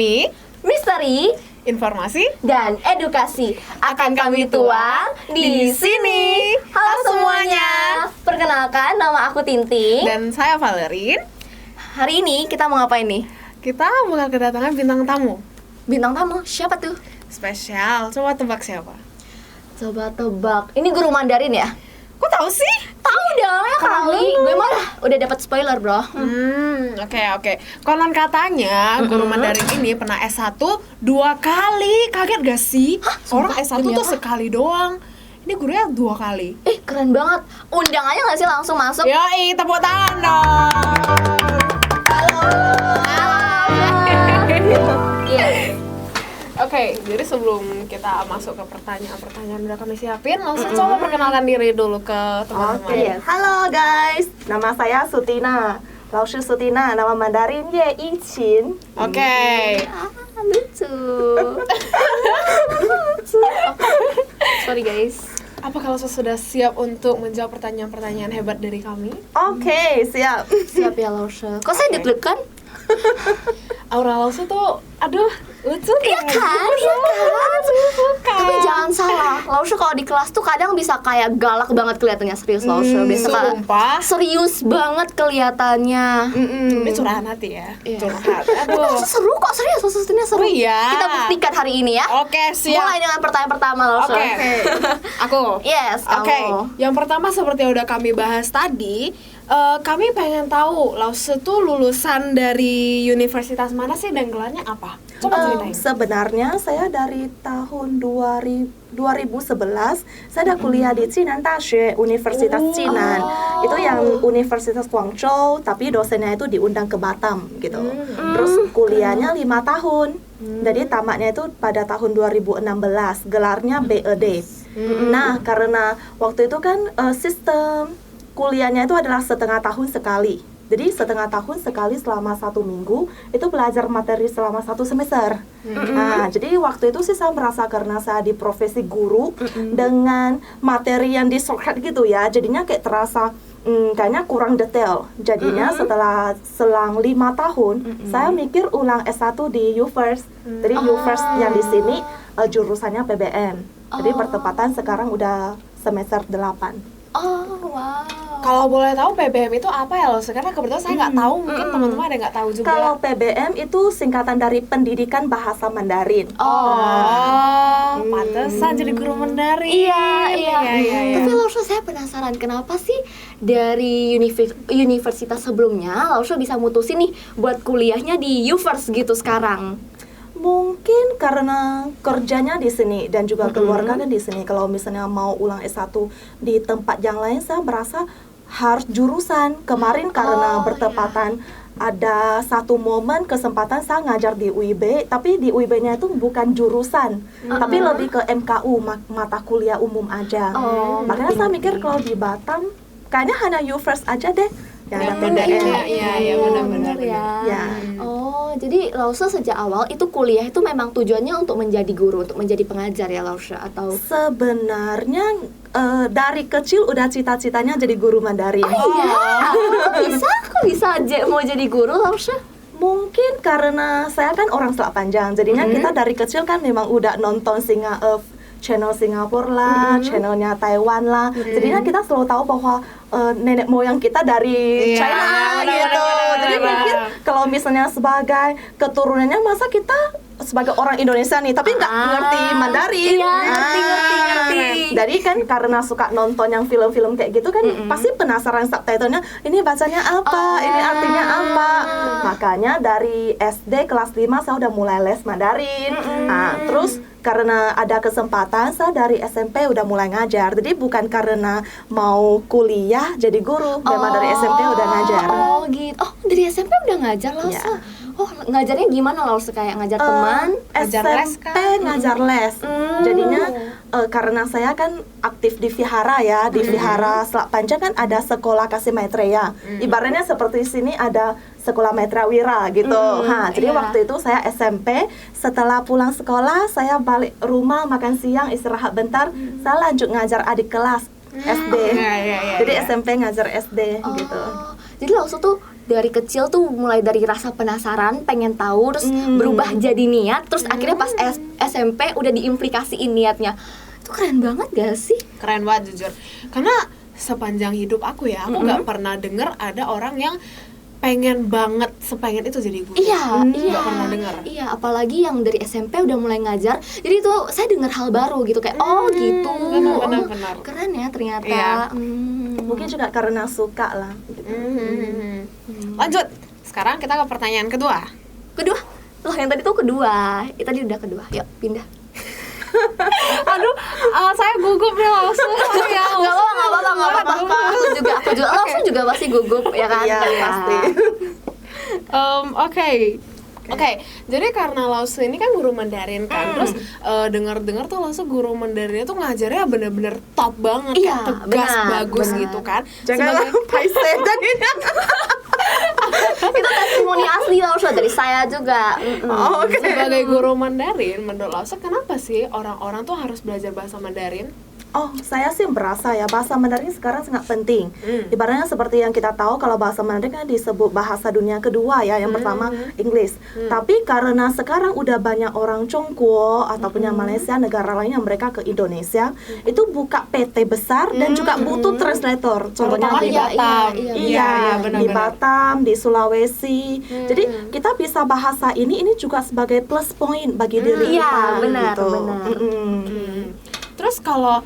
kami, misteri, informasi dan edukasi akan kami tuang di sini. Halo semuanya, perkenalkan nama aku Tinting. dan saya Valerin. Hari ini kita mau ngapain nih? Kita bakal kedatangan bintang tamu Bintang tamu, siapa tuh? spesial. Coba tebak siapa? Coba tebak, ini guru Mandarin ya? Kok tahu sih? Tahu dong ya kali, gue malah udah dapat spoiler bro. Oke. Konon katanya guru Mandarin ini pernah S1 2 kali. Kaget gak sih? Orang Sumpah, S1 demi tuh apa? sekali doang. Ini gurunya 2 kali. Keren banget, undang aja gak sih langsung masuk? Yoi, tepuk tangan dong. Yes. Oke, jadi sebelum kita masuk ke pertanyaan-pertanyaan udah kami siapin, langsung coba perkenalkan diri dulu ke teman-teman. Oke, halo guys, nama saya Sutina, Laoshi Sutina, nama Mandarin Ye Yichin. Oke. Lucu. Sorry guys. Apa kalau sudah siap untuk menjawab pertanyaan-pertanyaan hebat dari kami? Oke, siap. Siap ya Lausha. Kok saya deg-degan? Aura Laosu tuh, aduh, lucu Iya kan? Tapi jangan salah, Lausha kalau di kelas tuh kadang bisa kayak galak banget kelihatannya, serius Lausha. Biasa sumpah. serius banget kelihatannya. Ini curahan hati ya? Iya. Curhat, Tapi aduh. Lausha seru kok, serius Lausha seru. Oh iya? Kita buktikan hari ini ya. Oke, siap. Mulai dengan pertanyaan pertama Lausha. Oke. Aku? Yes, Oke, kamu. yang pertama seperti yang udah kami bahas tadi, kami pengen tahu Laosu tuh lulusan dari universitas mana sih dan gelarnya apa? Coba ceritain. Sebenarnya saya dari tahun 2011 saya ada kuliah di Jinan Daxue, Universitas Jinan. Itu yang Universitas Guangzhou, tapi dosennya itu diundang ke Batam gitu. Terus kuliahnya 5 tahun. Jadi tamatnya itu pada tahun 2016, gelarnya BEd. Nah, karena waktu itu kan sistem kuliahnya itu adalah setengah tahun sekali. Jadi setengah tahun sekali selama 1 minggu itu belajar materi selama 1 semester. Nah, jadi waktu itu sih saya merasa karena saya di profesi guru dengan materi yang disorot gitu ya, jadinya kayak terasa kayaknya kurang detail. Jadinya setelah selang 5 tahun, saya mikir ulang S1 di UFirst. Jadi UFirst yang di sini jurusannya PBM. Jadi bertepatan sekarang udah semester 8. Oh, wow. Kalau boleh tahu PBM itu apa ya Laosu? Karena kebetulan saya nggak tahu, mungkin teman-teman ada nggak tahu juga. Kalau PBM itu singkatan dari Pendidikan Bahasa Mandarin. Pantesan jadi guru Mandarin. Iya. Tapi Lausha saya penasaran kenapa sih dari universitas sebelumnya Lausha bisa mutusin nih buat kuliahnya di UFirst gitu sekarang? Mungkin karena kerjanya di sini dan juga keluarganya di sini. Kalau misalnya mau ulang S1 di tempat yang lain, saya merasa harus jurusan. Kemarin karena bertepatan ada satu momen kesempatan saya ngajar di UIB, tapi di UIB-nya itu bukan jurusan, tapi lebih ke MKU, mata kuliah umum aja. Makanya saya mikir kalau di Batam, kayaknya hanya UFirst aja deh. Yang ada PBM. Iya, benar-benar. Ya. Oh, jadi Lausha sejak awal itu kuliah itu memang tujuannya untuk menjadi guru, untuk menjadi pengajar ya Lausha atau? Sebenarnya dari kecil udah cita-citanya jadi guru Mandarin. Kok bisa mau jadi guru Lausha? Mungkin karena saya kan orang Selat Panjang, jadinya kita dari kecil kan memang udah nonton channel Singapura lah, channelnya Taiwan lah. Jadinya kita selalu tahu bahwa nenek moyang kita dari China gitu. Jadi mikir kalau misalnya sebagai keturunannya masa kita sebagai orang Indonesia nih, tapi nggak ngerti Mandarin. Iya, ngerti. Jadi kan karena suka nonton yang film-film kayak gitu kan, pasti penasaran subtitlenya, ini bacanya apa, ini artinya apa. Makanya dari SD kelas 5 saya udah mulai les Mandarin. Nah, terus karena ada kesempatan, saya dari SMP udah mulai ngajar. Jadi bukan karena mau kuliah jadi guru, memang dari SMP udah ngajar. Oh gitu. Oh, dari SMP udah ngajar Lausha. Oh, ngajarnya gimana Lausha? Kayak ngajar teman? Ngajar les SMP kan? ngajar les. Jadinya karena saya kan aktif di vihara ya, di vihara Selat Panjang kan ada sekolah kasih maitreya. Ibaratnya seperti sini ada sekolah Maitreya Wira gitu. Jadi waktu itu saya SMP, setelah pulang sekolah saya balik rumah makan siang istirahat bentar, saya lanjut ngajar adik kelas SD. Jadi SMP ngajar SD gitu. Jadi Laosu tuh dari kecil tuh mulai dari rasa penasaran, pengen tahu, terus berubah jadi niat, terus akhirnya pas SMP udah diimplikasiin niatnya. Itu keren banget gak sih? Keren banget jujur. Karena sepanjang hidup aku ya, aku nggak pernah dengar ada orang yang pengen banget sepengen itu jadi guru. Iya, Nggak pernah dengar. Iya, apalagi yang dari SMP udah mulai ngajar. Jadi itu saya dengar hal baru gitu kayak oh gitu. Benar. Keren ya ternyata. Iya. Mungkin juga karena suka lah. Lanjut. Sekarang kita ke pertanyaan kedua. Kedua. Loh, yang tadi tuh kedua. Tadi udah kedua. Yuk, pindah. Aduh, saya gugup nih langsung. Ya, Enggak apa-apa. Aku juga langsung juga pasti gugup ya kan? Iya, Ya. pasti. Oke, jadi karena Laosu ini kan guru Mandarin kan, terus dengar-dengar tuh Laosu guru Mandarinnya tuh ngajarnya bener-bener top banget, Iya, kayak tegas, benar, bagus benar. gitu kan. Janganlah paise tadi. Itu testimoni asli Laosu dari saya juga. Oke. Sebagai guru Mandarin, menurut Laosu kenapa sih orang-orang tuh harus belajar bahasa Mandarin? Oh, saya sih merasa ya bahasa Mandarin sekarang sangat penting. Ibaratnya seperti yang kita tahu kalau bahasa Mandarin kan disebut bahasa dunia kedua ya, yang pertama Inggris. Tapi karena sekarang udah banyak orang Congguo ataupun yang Malaysia, negara lain yang mereka ke Indonesia, itu buka PT besar dan juga butuh translator. Contohnya Terutama di di Batam. Iya, benar-benar. di Batam, di Sulawesi. Jadi kita bisa bahasa ini juga sebagai plus point bagi diri Iya, kita. benar, gitu. benar. Terus kalau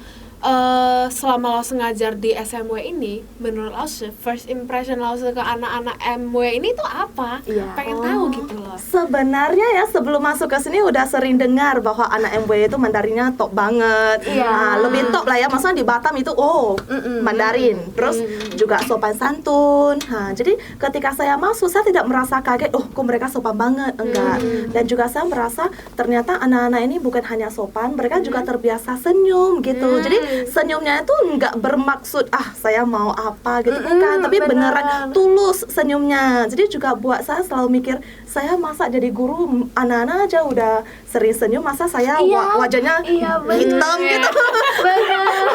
selama Laosu ngajar di SMW ini, menurut Laosu, first impression Laosu ke anak-anak MW ini tuh apa? Iya. Pengen tahu gitu loh. Sebenarnya ya sebelum masuk ke sini udah sering dengar bahwa anak MW itu Mandarinnya top banget. Iya. Nah, lebih top lah ya, maksudnya di Batam itu Mandarin. Terus juga sopan santun. Nah, jadi ketika saya masuk saya tidak merasa kaget, oh kok mereka sopan banget, enggak. Dan juga saya merasa ternyata anak-anak ini bukan hanya sopan, mereka juga terbiasa senyum gitu. Jadi senyumnya itu enggak bermaksud saya mau apa gitu, bukan, tapi beneran tulus senyumnya. Jadi juga buat saya selalu mikir, saya masa jadi guru anak-anak aja udah sering senyum, masa saya wajahnya hitam gitu.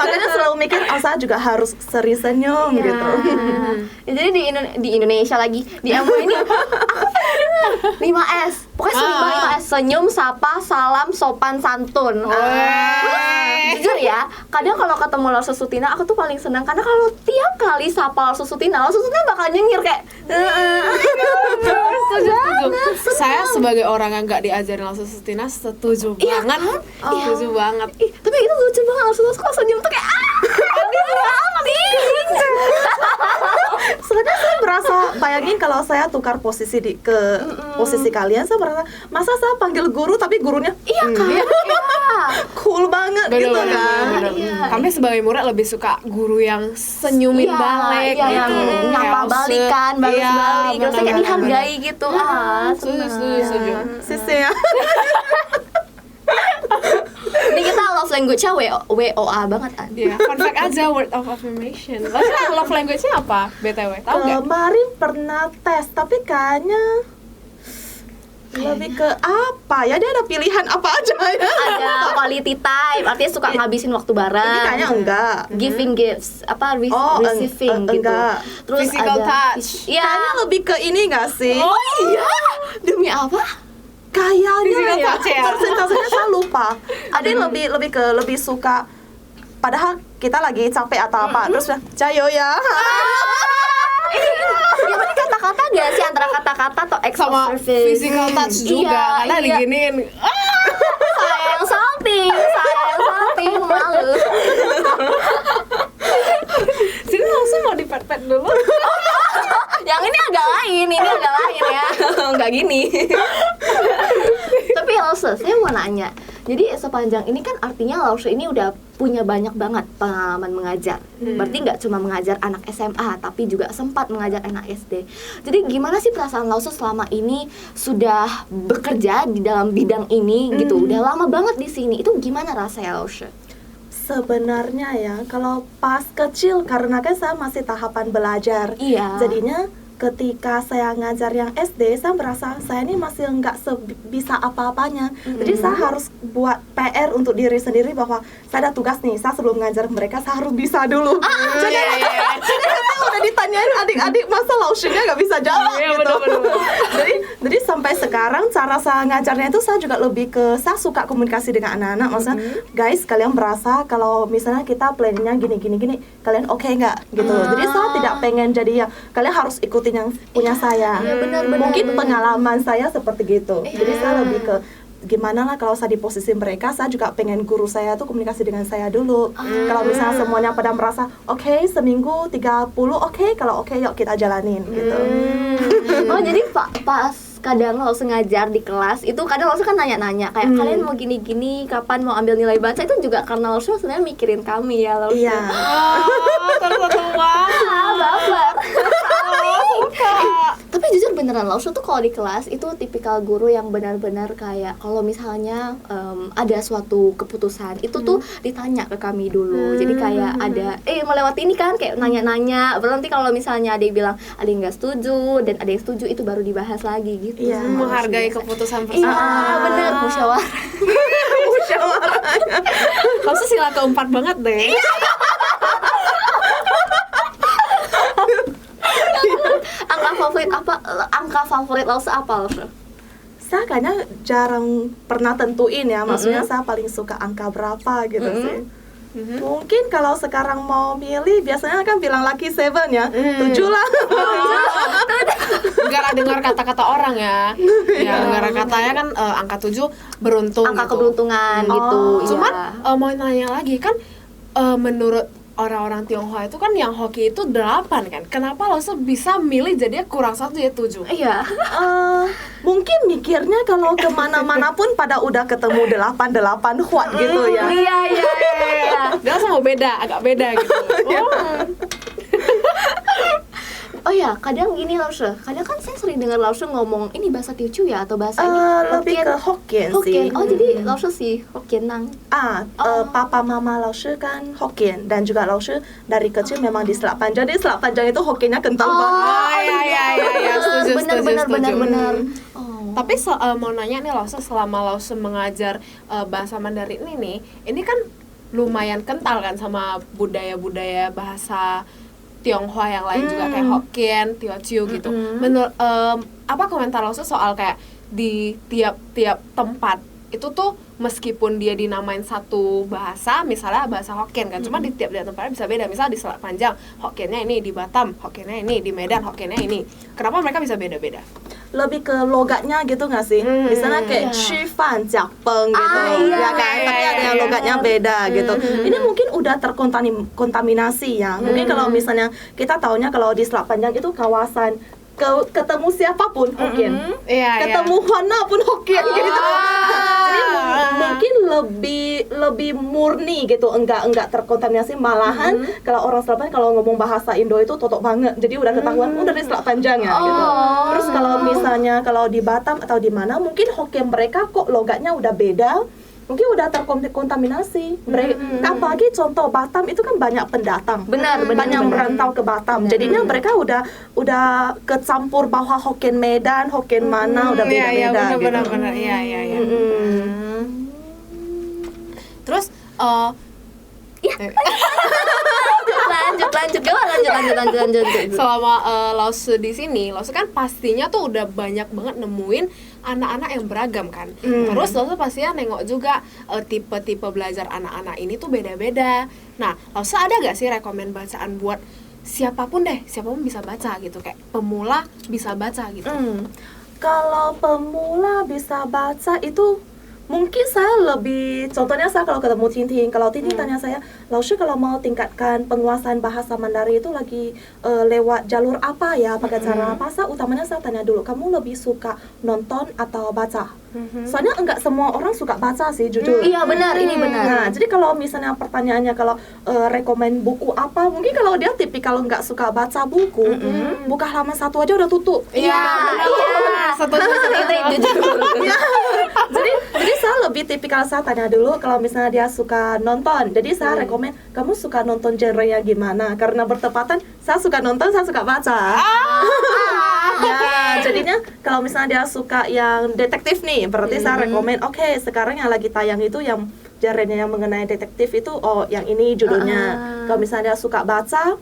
Makanya selalu mikir, saya juga harus sering senyum gitu. Ya, jadi di Indonesia lagi di MW ini aku pernah dengar 5S. Pokoknya 5S, senyum, sapa, salam, sopan, santun. Jujur ya, kadang kalau ketemu Laosu Sutina aku tuh paling senang karena kalau tiap kali sapa Laosu Sutina bakal nyengir kayak Setuju. Saya sebagai orang yang nggak diajarin Laosu Sutina setuju banget. Setuju banget. tapi itu lucu banget Laosu kok senyum tuh kayak Sebenarnya saya merasa, bayangin kalau saya tukar posisi ke posisi kalian, saya merasa, masa saya panggil guru tapi gurunya cool banget gitu kan. Kami sebagai murid lebih suka guru yang senyumin balik gitu. nyapa balikan, balas balik, terus kayak dihargai gitu. Setuju. Sisi ya. Ini kita love language-nya WOA banget kan. Iya, fun fact aja, word of affirmation. Lalu love language-nya apa? BTW, tahu nggak? Kemarin pernah tes, tapi kayaknya lebih ke apa ya, dia ada pilihan apa aja ya. Ada quality time, artinya suka ngabisin waktu bareng. Ini kayaknya enggak. Giving gifts, receiving gitu. enggak. Terus Physical ada touch. Iya. Kayaknya lebih ke ini nggak sih? Oh iya. Demi apa? Kayaknya Physical ya, touch ya? persentasenya saya lupa. Ada yang lebih suka, padahal kita lagi capek atau apa, terus jayo ya. Ya berarti kata-kata gak sih, antara kata-kata atau acts of Sama service? physical touch juga, karena diginiin. Sayang salting, malu. Sini langsung mau dipet-pet dulu. Yang ini agak lain ya. Enggak gini. Tapi Laosu, saya mau nanya. Jadi sepanjang ini kan artinya Laosu ini udah punya banyak banget pengalaman mengajar. Berarti nggak cuma mengajar anak SMA, tapi juga sempat mengajar anak SD. Jadi gimana sih perasaan Laosu selama ini sudah bekerja di dalam bidang ini gitu? Udah lama banget di sini. Itu gimana rasanya Laosu? Sebenarnya ya, kalau pas kecil, karena kan saya masih tahapan belajar, jadinya ketika saya ngajar yang SD, saya merasa saya ini masih nggak bisa apa-apanya. Jadi saya harus buat PR untuk diri sendiri bahwa saya ada tugas nih, saya sebelum ngajar mereka saya harus bisa dulu. Jadi udah ditanya nanyain adik-adik masa lausnya nggak bisa jawab Iya, gitu. bener-bener. jadi sampai sekarang cara saya ngajarnya itu saya juga lebih ke saya suka komunikasi dengan anak-anak. Maksudnya guys, kalian berasa kalau misalnya kita plannya gini, kalian oke nggak gitu. Jadi saya tidak pengen jadi yang kalian harus ikutin yang punya saya. Iya, benar, Mungkin pengalaman saya seperti gitu. Jadi saya lebih ke gimana lah kalau saya di posisi mereka, saya juga pengen guru saya tuh komunikasi dengan saya dulu. Kalau misalnya semuanya pada merasa oke, seminggu 30 oke, kalau oke yuk kita jalanin gitu. Oh, jadi pas kadang langsung ngajar di kelas itu kadang langsung kan nanya-nanya kayak kalian mau gini-gini, kapan mau ambil nilai bahasa, itu juga karena langsung sebenarnya mikirin kami ya langsung. Iya. Terus Baper. suka. Tapi jujur beneran Laushu tuh kalau di kelas itu tipikal guru yang benar-benar kayak kalau misalnya ada suatu keputusan itu tuh ditanya ke kami dulu. Jadi kayak ada melewati ini kan kayak nanya-nanya. Baru nanti kalau misalnya ada yang bilang ada yang nggak setuju dan ada yang setuju itu baru dibahas lagi gitu. Iya. sama Menghargai Laushu. keputusan Iya, bersama. bener musyawarah. Langsung sila keempat banget deh. Angka favorit Laushu apa Laushu? Saya kayaknya jarang pernah tentuin ya, maksudnya saya paling suka angka berapa gitu sih. Mungkin kalau sekarang mau milih biasanya kan bilang lucky 7 ya, 7 lah. Gara dengar kata-kata orang ya. Ya, dengar katanya kan angka 7 beruntung. Angka gitu. keberuntungan gitu. Cuman iya. mau nanya lagi kan menurut orang-orang Tionghoa itu kan yang hoki itu 8 kan. Kenapa lo bisa milih jadinya kurang 1 ya 7? Iya. Mungkin mikirnya kalau kemana-mana pun pada udah ketemu 8 kuat gitu ya. Iya. Dia langsung mau beda, agak beda gitu. Oh ya, kadang gini Laushu. Kadang kan saya sering dengar Laushu ngomong ini bahasa Teochew ya atau bahasa ini Lebih ke Hokkien Hokkien. sih. Oh, jadi Laushu sih Hokkien nang. Papa mama Laushu kan Hokkien dan juga Laushu dari kecil memang di Selat Panjang. Jadi Selat Panjang itu Hokkiennya kental banget. Oh iya, setuju. Benar. Oh. Tapi mau nanya nih Lause, selama Lause mengajar bahasa Mandarin ini kan lumayan kental kan sama budaya-budaya bahasa Tionghoa yang lain juga kayak Hokkien, Teochew gitu. Menurut apa komentar Lause soal kayak di tiap-tiap tempat itu tuh meskipun dia dinamain satu bahasa, misalnya bahasa Hokkien kan, cuma di tiap-tiap tempatnya bisa beda. Misal di Selat Panjang, Hokkiennya ini, di Batam, Hokkiennya ini, di Medan, Hokkiennya ini. Kenapa mereka bisa beda-beda? Lebih ke logatnya gitu nggak sih? Misalnya kayak Shifan, Jakpeng gitu, ya kan? Tapi ada yang logatnya beda gitu. Ini mungkin udah terkontaminasi ya. Mungkin kalau misalnya kita taunya kalau di Selat Panjang itu kawasan ketemu siapapun Hokkien, ketemu Hana pun Hokkien gitu. Jadi mungkin lebih murni gitu, enggak terkontaminasi. Malahan kalau orang Selat Panjang kalau ngomong bahasa Indo itu totok banget. Jadi udah ketahuan dari Selat Panjang ya gitu. Terus kalau misalnya kalau di Batam atau di mana mungkin Hokkien mereka kok logatnya udah beda. Mungkin udah terkontaminasi. Apalagi contoh Batam itu kan banyak pendatang, banyak merantau ke Batam. Jadinya mereka udah kecampur bahwa Hokkien Medan, Hokkien mana udah beda-beda gitu. Benar. Iya. Terus lanjut. selama Lause di sini, Lause kan pastinya tuh udah banyak banget nemuin anak-anak yang beragam kan. Terus Lause pastinya nengok juga tipe-tipe belajar anak-anak ini tuh beda-beda. Nah, Lause ada gak sih rekomen bacaan buat siapapun bisa baca gitu, kayak pemula bisa baca gitu? Kalau pemula bisa baca itu mungkin saya lebih, contohnya saya kalau ketemu Tintin, kalau Tintin tanya saya, Laushu kalau mau tingkatkan penguasaan bahasa Mandarin itu lagi lewat jalur apa ya, pakai cara apa? Saya utamanya saya tanya dulu, kamu lebih suka nonton atau baca? Soalnya enggak semua orang suka baca sih, jujur. Iya benar, ini benar. Nah, jadi kalau misalnya pertanyaannya kalau rekomen buku apa, mungkin kalau dia tipikal nggak suka baca buku, buka halaman 1 aja udah tutup. Jadi saya lebih tipikal, saya tanya dulu kalau misalnya dia suka nonton. Jadi saya rekomen, kamu suka nonton genre-nya gimana? Karena bertepatan, saya suka nonton, saya suka baca. Ya, jadinya kalau misalnya dia suka yang detektif nih, berarti saya rekomen, oke, sekarang yang lagi tayang itu yang genre-nya yang mengenai detektif itu, yang ini judulnya. Kalau misalnya dia suka baca,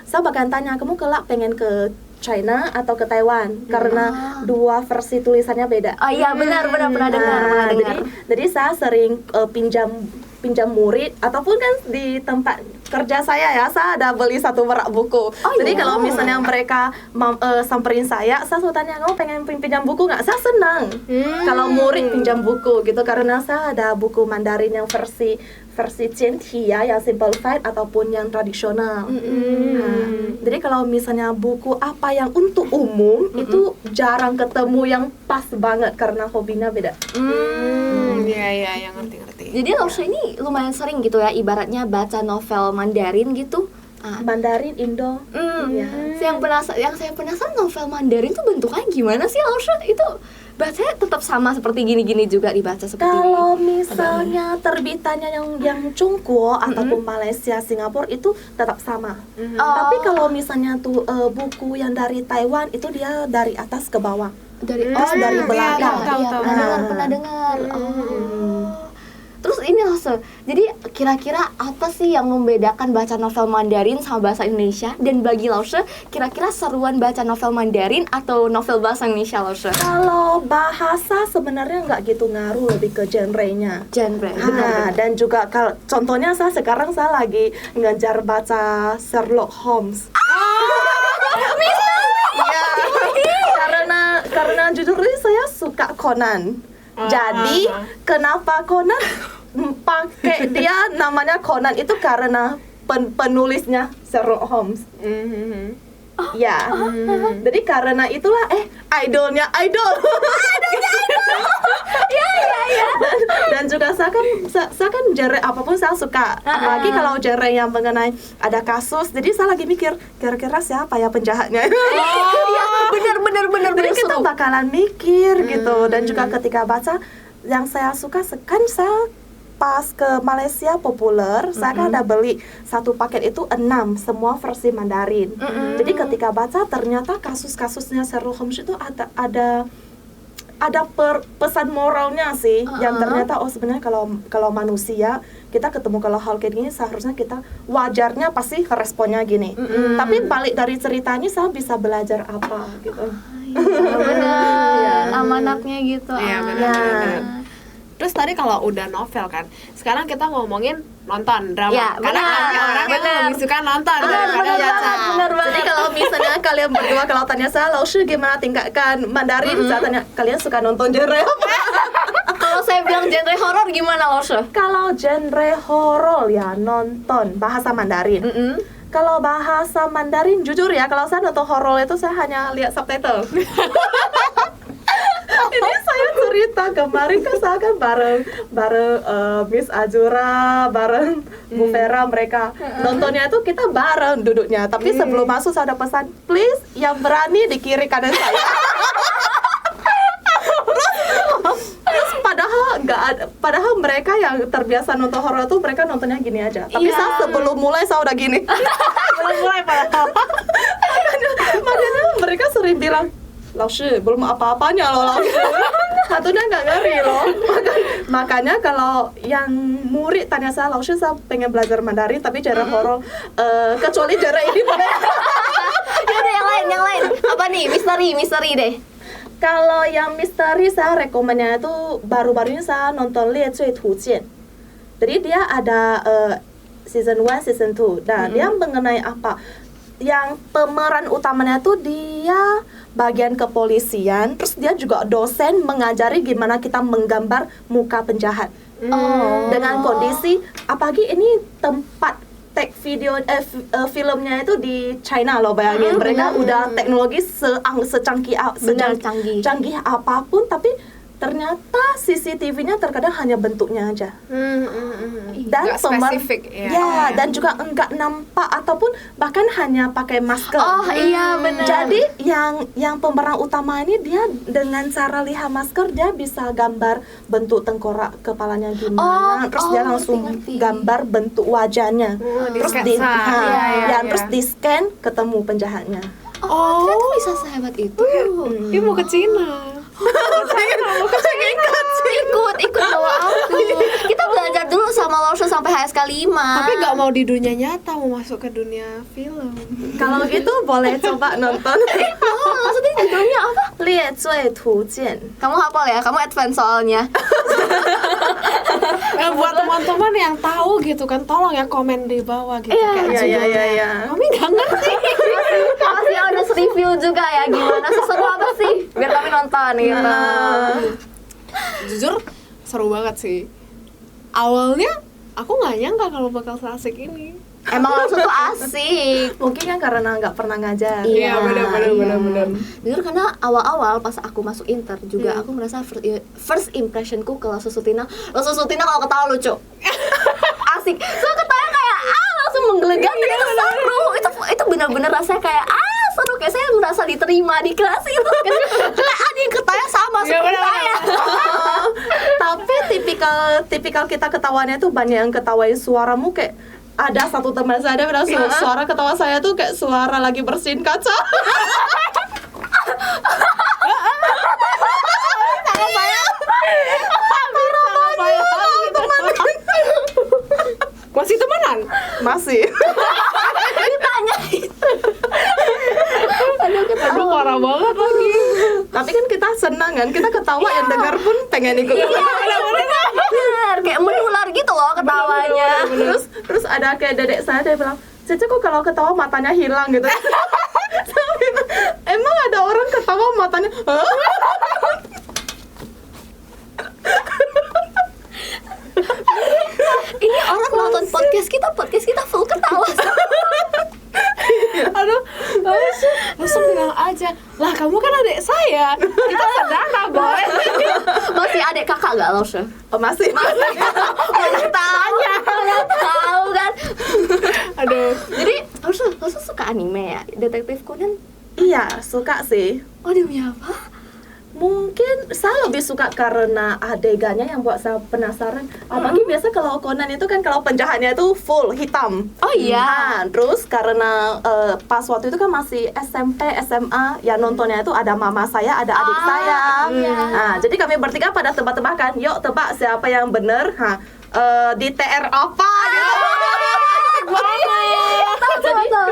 saya bakalan tanya kamu kelak pengen ke China atau ke Taiwan karena dua versi tulisannya beda. Oh iya benar pernah dengar. Jadi saya sering pinjam murid ataupun kan di tempat kerja saya ada beli satu merak buku. Jadi kalau misalnya mereka samperin saya selalu tanya kamu pengen pinjam buku nggak? Saya senang kalau murid pinjam buku gitu karena saya ada buku Mandarin yang versi Cienti ya, yang simplified ataupun yang tradisional. Jadi kalau misalnya buku apa yang untuk umum itu jarang ketemu yang pas banget karena hobinya beda. Iya, yang ngerti. Jadi Lausha ini lumayan sering gitu ya, ibaratnya baca novel Mandarin gitu. Mandarin, Indo. Ya. Yang saya penasaran novel Mandarin tuh bentuknya gimana sih Lausha? Itu bacanya tetap sama seperti gini-gini juga dibaca seperti ini. Kalau misalnya terbitannya yang Cungkuo ataupun Malaysia, Singapura itu tetap sama. Tapi kalau misalnya tuh buku yang dari Taiwan itu dia dari atas ke bawah. Dari belakang. Iya, pernah dengar. Terus ini Lausha, jadi kira-kira apa sih yang membedakan baca novel Mandarin sama bahasa Indonesia? Dan bagi Lausha, kira-kira seruan baca novel Mandarin atau novel bahasa Indonesia Lausha? Kalau bahasa sebenarnya nggak gitu ngaruh, lebih ke genre-nya. Benar. Dan juga kalau contohnya sekarang saya lagi ngejar baca Sherlock Holmes. Iya. Karena jujur ini saya suka Conan. Jadi kenapa Conan pakai dia namanya Conan itu karena penulisnya Sherlock Holmes. Ya, jadi karena itulah idolnya idol. Ya. Dan juga saya kan genre apapun saya suka. Apalagi kalau genre yang mengenai ada kasus. Jadi saya lagi mikir kira-kira siapa ya penjahatnya. Benar. Jadi kita bakalan mikir gitu. Dan juga ketika baca yang saya suka kan saya pas ke Malaysia populer, saya kan ada beli satu paket itu 6 semua versi Mandarin. Jadi ketika baca ternyata kasus-kasusnya Sherlock Holmes itu ada pesan moralnya sih, yang ternyata sebenarnya kalau manusia kita ketemu kalau hal kayak gini seharusnya kita wajarnya pasti responnya gini. Tapi balik dari ceritanya saya bisa belajar apa gitu. Benar. Amanatnya gitu. Iya, benar. Terus tadi kalau udah novel kan, sekarang kita ngomongin nonton drama. Ya, karena kami orang yang lebih suka nonton daripada baca. Benar. Jadi kalau misalnya kalian berdua kalau tanya saya, Lausha gimana tingkatkan Mandarin, saya tanya kalian suka nonton genre apa? Kalau saya bilang genre horor gimana Lausha? Kalau genre horor ya nonton bahasa Mandarin. Kalau bahasa Mandarin jujur ya, kalau saya nonton horor itu saya hanya lihat subtitle. Ini saya cerita kemarin kan saya kan bareng Miss Azura, bareng Bu Vera, mereka nontonnya itu kita bareng duduknya. Tapi sebelum masuk saya ada pesan, please yang berani di kiri kanan saya. Terus padahal mereka yang terbiasa nonton horor tuh mereka nontonnya gini aja. Tapi saya sebelum mulai saya udah gini. Belum mulai padahal. Makanya mereka sering bilang, Lausha, belum apa-apanya loh Lausha. Satunya nggak ngeri loh. Makanya kalau yang murid tanya saya, Lausha saya pengen belajar Mandarin tapi genre horor, kecuali genre ini boleh. Yaudah yang lain. Apa nih? Misteri deh. Kalau yang misteri saya rekomennya itu baru-baru ini saya nonton Lie Cui Tu Jian. Jadi dia ada season 1, season 2. Nah, dia mengenai apa? Yang pemeran utamanya tuh dia bagian kepolisian, terus dia juga dosen mengajari gimana kita menggambar muka penjahat. Dengan kondisi apalagi ini tempat take video filmnya itu di China loh, bayangin mereka udah teknologi secanggih apapun, tapi ternyata CCTV-nya terkadang hanya bentuknya aja. Dan nggak spesifik dan juga enggak nampak ataupun bahkan hanya pakai masker. Benar. Jadi yang pemeran utama ini dia dengan cara lihat masker dia bisa gambar bentuk tengkorak kepalanya gimana, terus dia langsung gambar bentuk wajahnya. Terus terus di scan ketemu penjahatnya. Ternyata bisa sehebat itu. Dia mau ke Cina. Ikut bawa aku. Kita belajar dulu sama sama Lausha sampai HSK 5. Tapi nggak mau di dunia nyata, mau masuk ke dunia film. Kalau gitu boleh coba nonton. Maksudnya judulnya apa? 列罪图鉴. Kamu hafal ya? Kamu advance soalnya. Nah, buat teman-teman yang tahu gitu kan, tolong ya komen di bawah gitu kayak judulnya. Iya. Kami nggak ngerti. Kasih honest review juga ya, gimana seseru apa sih? Biar kami nonton gitu. Jujur seru banget sih. Awalnya aku nggak nyangka kalau bakal seasik ini. Emang Lausha tuh asik. Mungkin kan karena nggak pernah ngajar. Iya, benar. Jujur karena awal-awal pas aku masuk inter juga aku merasa first impressionku ke Lausha Sutina kalau ketawa lucu. Asik. So ketawa kayak langsung menggelegar dan itu seru. Itu benar-benar rasanya kayak seru, kayak saya merasa diterima di kelas itu. Kayak ada yang ketawa sama seperti saya. Tapi tipikal kita ketawanya tuh banyak yang ketawain suaramu kayak ada satu teman saya dia bilang suara ketawa saya tuh kayak suara lagi bersihin kaca. Masih temenan? Masih. Ditanya Aduh parah banget lagi. Tapi kan kita senang kan, kita ketawa yang dengar pun pengen ikut. bener, kayak menular gitu loh ketawanya. Terus ada kayak dedek saya dia bilang, Cece kok kalau ketawa matanya hilang gitu. Saya bilang, emang ada orang ketawa matanya Ini orang nonton podcast kita full ketawa. Aduh, langsung bilang aja, lah kamu kan adik saya, kita saudara boy. Masih adik kakak gak Lausha? Oh, masih. Mana tahu kan. Aduh, Jadi Lausha suka anime ya? Detektif Conan? Iya, suka sih. Oh demi apa? Mungkin saya lebih suka karena adegannya yang buat saya penasaran. Apalagi biasa kalau Conan itu kan kalau penjahatnya itu full hitam. Oh iya. Nah, terus karena pas waktu itu kan masih SMP, SMA, ya nontonnya itu ada mama saya, ada adik saya. Iya. Nah, jadi kami bertiga pada tebak-tebakan. Yuk tebak siapa yang bener. Di TR apa gitu.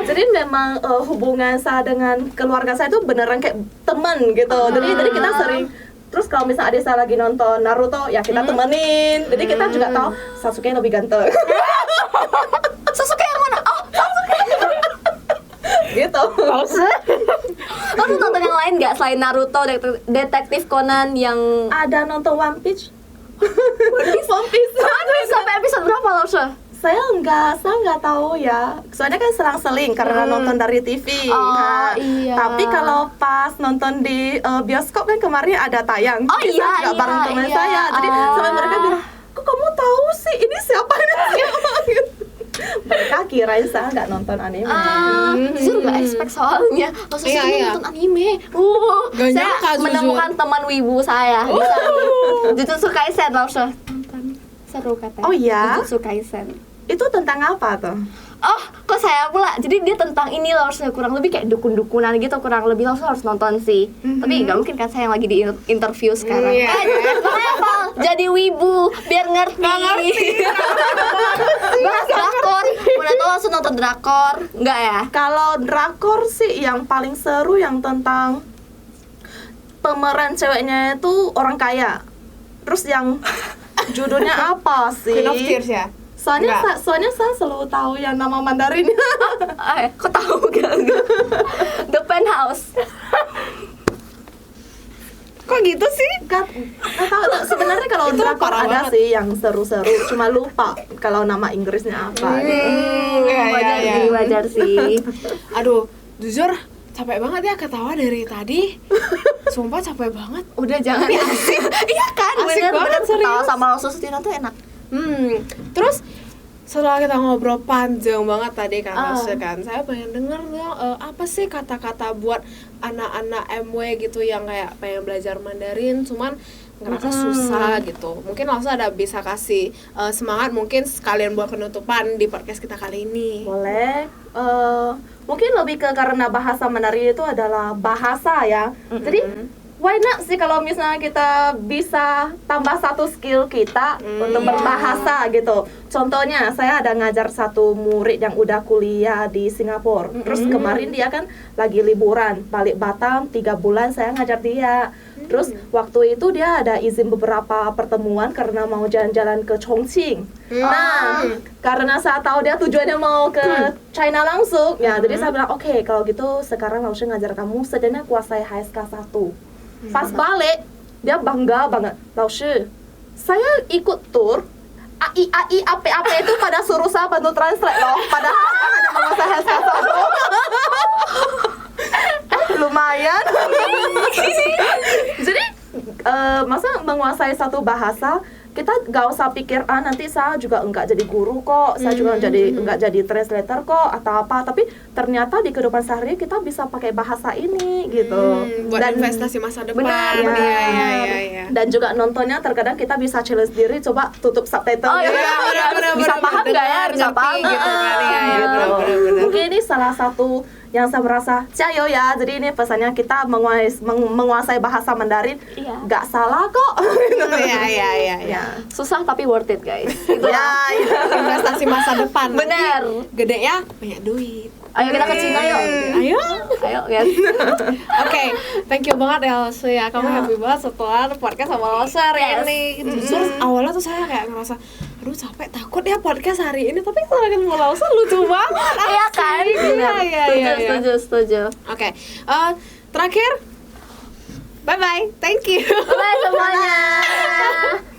Jadi memang hubungan saya dengan keluarga saya itu beneran kayak teman gitu. Jadi kita sering. Terus kalau misalnya adik saya lagi nonton Naruto, ya kita temenin. Jadi kita juga tahu Sasuke lebih ganteng. Sasuke yang mana? Oh, Sasuke. Gitu. Kamu nonton yang lain nggak selain Naruto, Detektif Conan yang Ada nonton One Piece? One Piece. sampai episode berapa Lausha? Saya nggak tahu ya. Soalnya kan selang-seling karena nonton dari TV. Oh, Nah, iya. Tapi kalau pas nonton di bioskop kan kemarin ada tayang. Oh, Jadi iya, saya juga bareng teman iya. saya. Jadi sampai mereka bilang, kok kamu tahu sih ini siapa? Mereka kirain saya nggak nonton anime. Jujur gak expect soalnya Lausha Iya, Sutina iya. nonton anime. Gak Saya nyangka, jujur. menemukan teman wibu saya di sana. Jujutsu Kaisen Lausha nonton, seru katanya. Oh, iya? Jujutsu Kaisen. Itu tentang apa tuh? Oh, kok saya pula? Jadi dia tentang ini loh, harusnya kurang lebih kayak dukun-dukunan gitu, kurang lebih lo harus nonton sih. Tapi nggak mungkin kan saya yang lagi di interview sekarang. Iya. Makanya Val, jadi wibu biar ngerti. Bahas drakor. Udah tau langsung nonton drakor? Nggak ya? Kalau drakor sih yang paling seru yang tentang pemeran ceweknya itu orang kaya. Terus yang judulnya apa sih? Queen of Tears ya? Soalnya saya selalu tahu yang nama Mandarinnya. Kok tahu gak? The Penthouse. Kok gitu sih? Gak tahu. Sebenarnya kalau Itu drakor parah ada banget. sih yang seru-seru. Cuma lupa kalau nama Inggrisnya apa. Wajar sih. Aduh, jujur capek banget ya ketawa dari tadi. Sumpah capek banget. Udah jangan asik. Iya kan, Asik bener banget, ketawa serius. sama Lausha Sutina tuh enak. Terus setelah kita ngobrol panjang banget tadi kan, Ah. kan saya pengen denger dong apa sih kata-kata buat anak-anak MW gitu yang kayak pengen belajar Mandarin cuman ngerasa susah gitu. Mungkin langsung ada bisa kasih semangat mungkin sekalian buat penutupan di podcast kita kali ini. Boleh. Mungkin lebih ke karena bahasa Mandarin itu adalah bahasa ya. Jadi why not sih kalau misalnya kita bisa tambah satu skill kita untuk berbahasa gitu. contohnya saya ada ngajar satu murid yang udah kuliah di Singapura. Terus kemarin dia kan lagi liburan balik Batam 3 bulan saya ngajar dia. Terus waktu itu dia ada izin beberapa pertemuan karena mau jalan-jalan ke Chongqing. Nah, karena saya tahu dia tujuannya mau ke China langsung, ya jadi saya bilang oke, kalau gitu sekarang Lao Shi ngajar kamu setidaknya kuasai HSK 1. Pas balik dia bangga banget, Lao Shi, saya ikut tour AI AP itu pada suruh saya bantu translate loh, padahal saya hanya menguasai HSK 1. Lumayan. Jadi masa menguasai satu bahasa kita gak usah pikir nanti saya juga enggak jadi guru kok, saya juga enggak jadi translator kok atau apa, tapi ternyata di kehidupan sehari kita bisa pakai bahasa ini gitu. Buat investasi masa depan. Benar, Iya. Dan juga nontonnya terkadang kita bisa challenge diri, coba tutup subtitle. Benar. Bisa paham nggak ya? Bisa paham gitu kan. Iya, Gitu. benar. Mungkin ini salah satu yang saya merasa jayo ya. Jadi ini pesannya kita menguasai bahasa Mandarin. Iya. Nggak salah kok. Iya. Susah tapi worth it guys. Ya, Investasi masa depan. Benar. Gedenya banyak duit. Ayo kita ke Cina yuk. Ayo. Guys. Oke, thank you banget ya Lose ya. Kamu happy banget setelah podcast sama Lose hari ini. Jujur awalnya tuh saya kayak ngerasa aduh capek, takut ya podcast hari ini, tapi setelah ketemu Lose lucu banget. Iya kan? Iya. Setuju. Oke, terakhir bye bye, thank you. Bye semuanya.